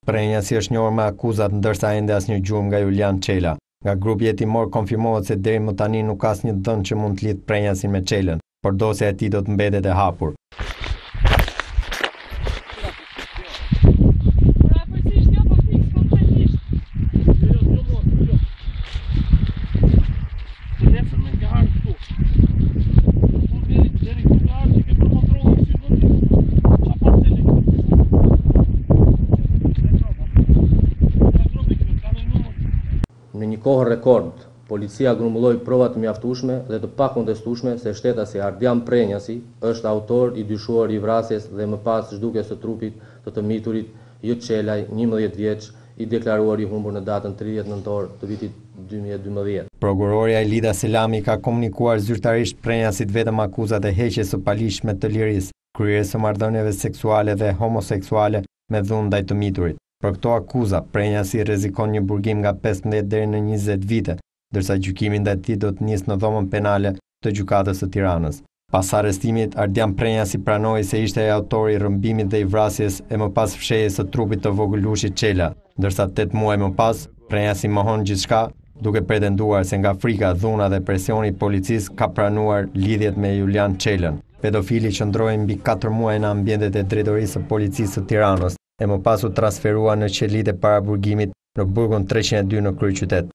Prenjasi është njohur me akuzat ndërsa ende asnjë gjurmë nga Julian Çela. Nga grupi hetimor konfirmohet se deri më tani nuk ka asnjë dhënë që mund të lidh Prenjasin me Çelën, por dosja e tij do të mbetet e hapur. Në një kohë rekord, policia grumbulloi prova të mjaftueshme dhe të pakontestueshme se shtetasi Ardian Prenjasi është autor i dyshuar i vrasjes dhe më pas zhdukjes së trupit të tëmiturit J. Çelaj, 11 vjeç, i deklaruar i humbur në datën 30 nëntor të vitit 2012. Prokuroria Elida Selami ka komunikuar zyrtarisht Prenjasit vetëm akuzat e heqjes së palishme të lirisë, kryerjes së marrëdhënieve seksuale dhe homoseksuale me dhunë ndaj tëmiturit. Për këto akuza, Prenjasi rrezikon një burgim nga 15 deri në 20 vite, ndërsa gjykimi ndaj tij do të nisë në dhomën penale të gjykatës së Tiranës. Pas arrestimit, Ardian Prenjasi pranoi se ishte autori i rrëmbimit dhe i vrasjes e më pas fshehjes së trupit të vogëlushit Çela, ndërsa 8 muaj më pas, Prenjasi mohon gjithçka, duke pretenduar se nga frika, dhuna dhe presioni i policisë ka pranuar lidhjet me Julian Çelën. Pedofili qëndroi mbi 4 muaj në ambientet e drejtorisë së policisë së Tiranës, e më pas u transferua në qelitë e paraburgimit në burgun 302 në kryeqytet.